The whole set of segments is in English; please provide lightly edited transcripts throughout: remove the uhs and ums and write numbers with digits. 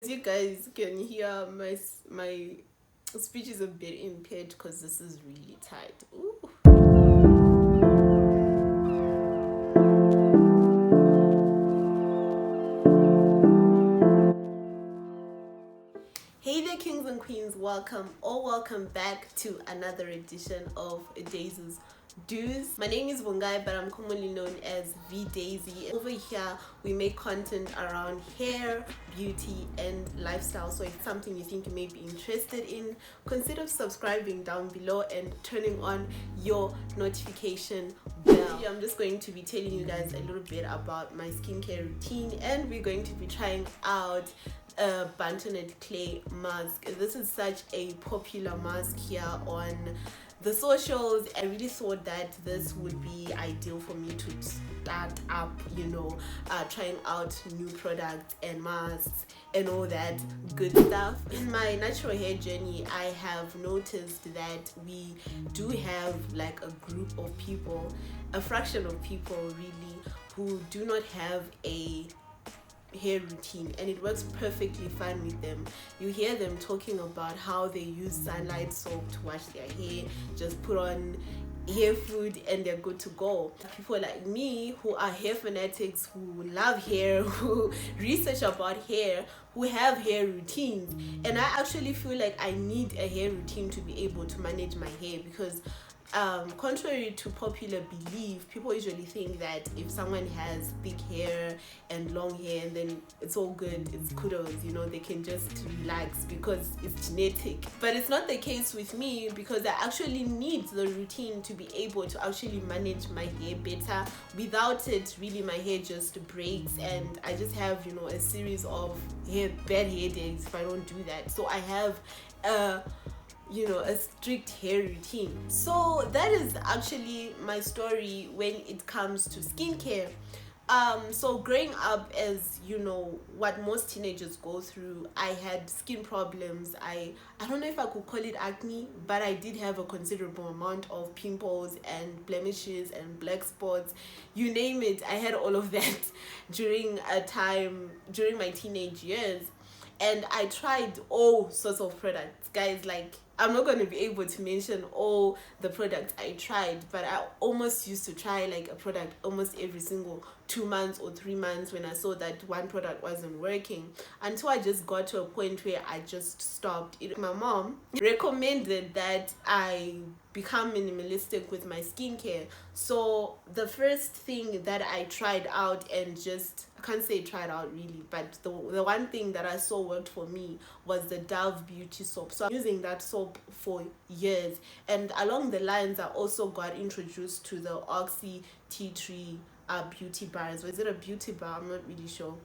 You guys can hear my speech is a bit impaired because this is really tight. Ooh. Hey there, kings and queens, welcome back to another edition of Daisy's Do's. My name is Bungai, but I'm commonly known as V Daisy. Over here we make content around hair, beauty and lifestyle. So if it's something you think you may be interested in, consider subscribing down below and turning on your notification bell. I'm just going to be telling you guys a little bit about my skincare routine, and we're going to be trying out a Bentonite clay mask. This is such a popular mask here on the socials. I really thought that this would be ideal for me to start up, trying out new products and masks and all that good stuff. In my natural hair journey, I have noticed that we do have like a group of people, a fraction of people really, who do not have a hair routine, and it works perfectly fine with them. You hear them talking about how they use sunlight soap to wash their hair, just put on hair food and they're good to go. People like me who are hair fanatics, who love hair, who research about hair, who have hair routines, and I actually feel like I need a hair routine to be able to manage my hair, because contrary to popular belief, people usually think that if someone has thick hair and long hair, and then it's all good, it's kudos, they can just relax because it's genetic. But it's not the case with me, because I actually need the routine to be able to actually manage my hair better. Without it, really my hair just breaks, and I just have a series of bad hair days if I don't do that. So I have a strict hair routine. So that is actually my story when it comes to skincare. So growing up, as what most teenagers go through, I had skin problems. I don't know if I could call it acne, but I did have a considerable amount of pimples and blemishes and black spots, you name it. I had all of that during my teenage years, and I tried all sorts of products, guys. Like, I'm not going to be able to mention all the products I tried, but I almost used to try like a product almost every single 2 months or 3 months when I saw that one product wasn't working, until I just got to a point where I just stopped. My mom recommended that I become minimalistic with my skincare. So the first thing that I tried out, and just, I can't say tried out really, but the one thing that I saw worked for me was the Dove beauty soap. So I'm using that soap for years, and along the lines I also got introduced to the Oxy Tea Tree beauty bars. Was it a beauty bar? I'm not really sure,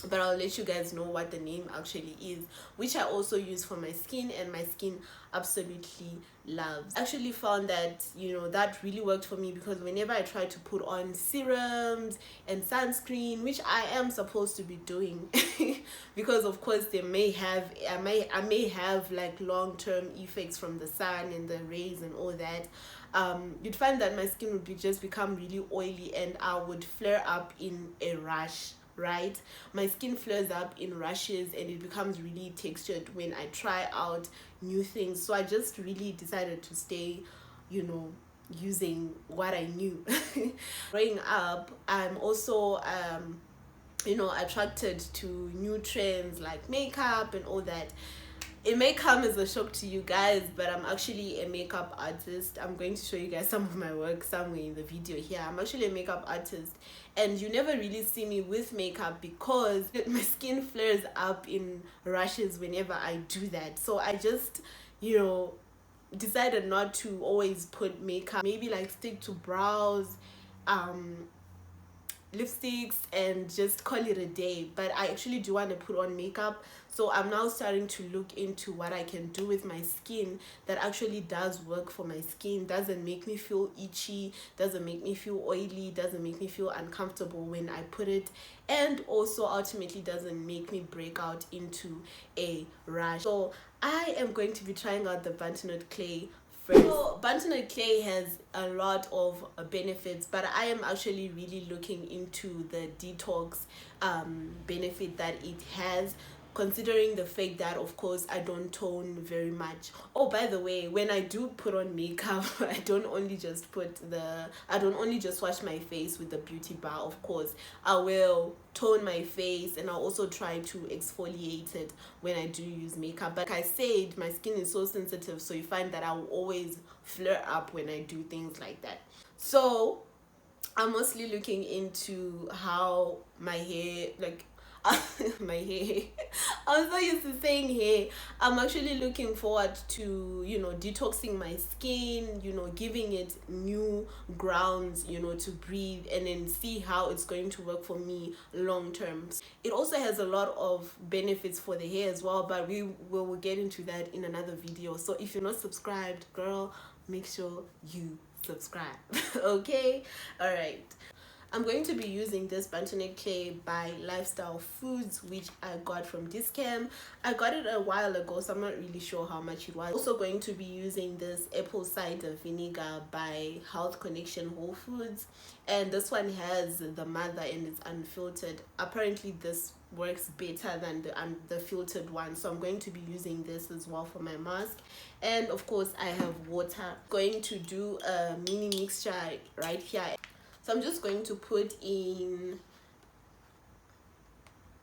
but I'll let you guys know what the name actually is, which I also use for my skin, and my skin absolutely loves. I actually found that that really worked for me, because whenever I try to put on serums and sunscreen, which I am supposed to be doing because of course I may have like long-term effects from the sun and the rays and all that, you'd find that my skin would just become really oily, and I would flare up in a rash. Right, my skin flares up in rashes, and it becomes really textured when I try out new things. So I just really decided to stay using what I knew. Growing up, I'm also attracted to new trends like makeup and all that. It may come as a shock to you guys, but I'm actually a makeup artist. I'm going to show you guys some of my work somewhere in the video here. I'm actually a makeup artist, and you never really see me with makeup because my skin flares up in rashes whenever I do that. So I just decided not to always put makeup, maybe like stick to brows, lipsticks, and just call it a day. But I actually do want to put on makeup, so I'm now starting to look into what I can do with my skin that actually does work for my skin, doesn't make me feel itchy, doesn't make me feel oily, doesn't make me feel uncomfortable when I put it, and also ultimately doesn't make me break out into a rash. So I am going to be trying out the Bentonite clay first. So Bentonite clay has a lot of benefits, but I am actually really looking into the detox benefit that it has, considering the fact that of course I don't tone very much. Oh, by the way, when I do put on makeup, I don't only just wash my face with the beauty bar. Of course I will tone my face, and I'll also try to exfoliate it when I do use makeup. But like I said, my skin is so sensitive, so you find that I will always flare up when I do things like that. So I'm mostly looking into how my hair, like my hair, I'm so used to saying hair. I'm actually looking forward to, you know, detoxing my skin, you know, giving it new grounds, you know, to breathe, and then see how it's going to work for me long term. It also has a lot of benefits for the hair as well, but we will get into that in another video. So if you're not subscribed, girl, make sure you subscribe. Okay, all right. I'm going to be using this Bentonite clay by Lifestyle Foods, which I got from Discam. I got it a while ago, so I'm not really sure how much it was. Also going to be using this apple cider vinegar by Health Connection Whole Foods, and this one has the mother and it's unfiltered. Apparently this works better than the filtered one, so I'm going to be using this as well for my mask. And of course I have water. Going to do a mini mixture right here. So I'm just going to put in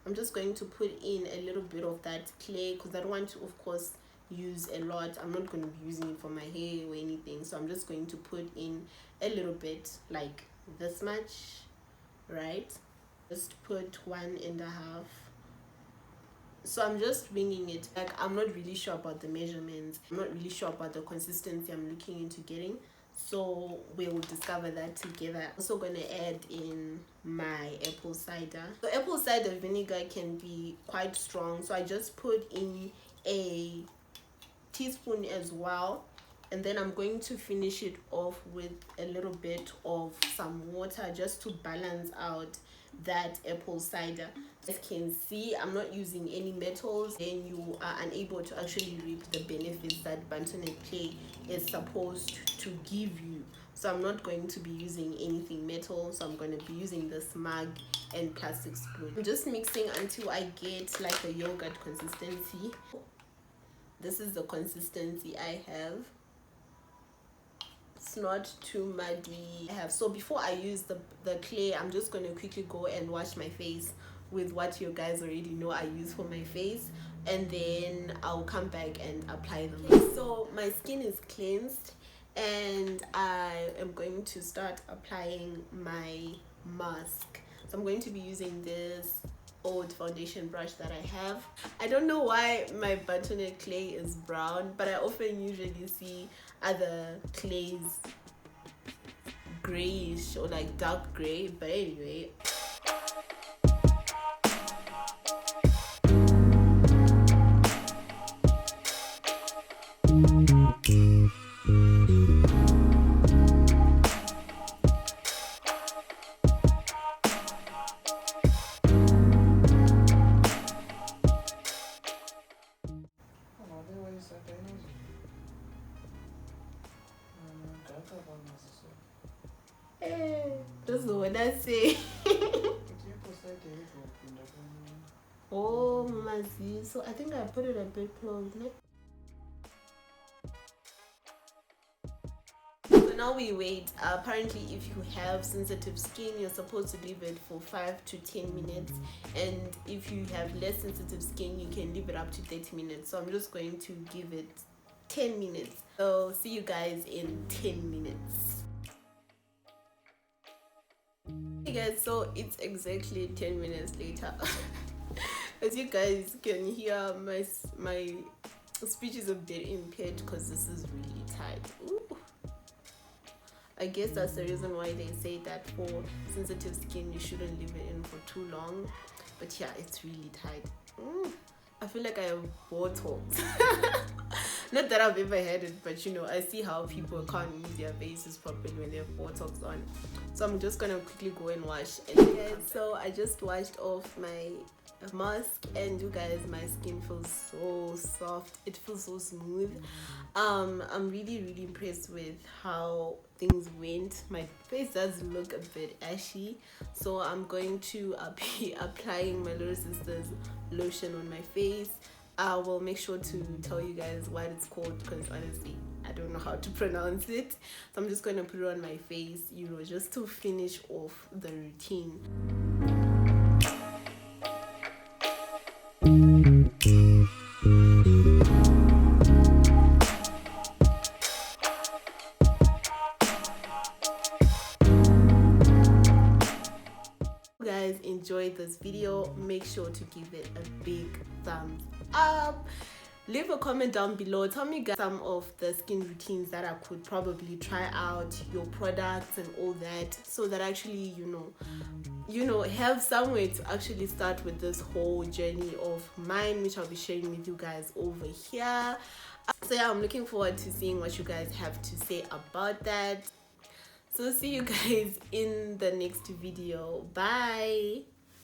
a little bit of that clay, because I don't want to, of course, use a lot. I'm not going to be using it for my hair or anything, so I'm just going to put in a little bit, like this much, right? Just put 1.5. So I'm just winging it. Like, I'm not really sure about the measurements, I'm not really sure about the consistency I'm looking into getting, so we will discover that together. I'm also going to add in my apple cider. So apple cider vinegar can be quite strong, so I just put in a teaspoon as well, and then I'm going to finish it off with a little bit of some water just to balance out that apple cider. As you can see, I'm not using any metals, then you are unable to actually reap the benefits that Bentonite clay is supposed to give you. So I'm not going to be using anything metal, so I'm going to be using this mug and plastic spoon. I'm just mixing until I get like a yogurt consistency. This is the consistency I have. It's not too muddy. So before I use the clay, I'm just going to quickly go and wash my face with what you guys already know I use for my face, and then I'll come back and apply them. Okay, so my skin is cleansed, and I am going to start applying my mask. So I'm going to be using this old foundation brush that I have. I don't know why my Bentonite clay is brown, but I often usually see other clays grayish or like dark gray, but anyway. That's what I say. Oh, Mazi. So I think I put it a bit close. So now we wait. Apparently, if you have sensitive skin, you're supposed to leave it for 5 to 10 minutes. And if you have less sensitive skin, you can leave it up to 30 minutes. So I'm just going to give it 10 minutes. So see you guys in 10 minutes. Hey guys, so it's exactly 10 minutes later. As you guys can hear, my speech is a bit impaired because this is really tight. Ooh. I guess that's the reason why they say that for sensitive skin you shouldn't leave it in for too long. But yeah, it's really tight. I feel like I have Botox. Not that I've ever had it, but you know, I see how people can't move their faces properly when they have Botox on. So I'm just gonna quickly go and wash. And guys, so I just washed off my mask, and you guys, my skin feels so soft, it feels so smooth. I'm really impressed with how things went. My face does look a bit ashy, so I'm going to be applying my little sister's lotion on my face. I will make sure to tell you guys what it's called, because honestly I don't know how to pronounce it, so I'm just going to put it on my face, you know, just to finish off the routine. Guys enjoyed this video, make sure to give it a big thumbs up. Leave a comment down below, tell me guys some of the skin routines that I could probably try out, your products and all that, so that actually you know have somewhere to actually start with this whole journey of mine, which I'll be sharing with you guys over here. So yeah, I'm looking forward to seeing what you guys have to say about that. So see you guys in the next video. Bye.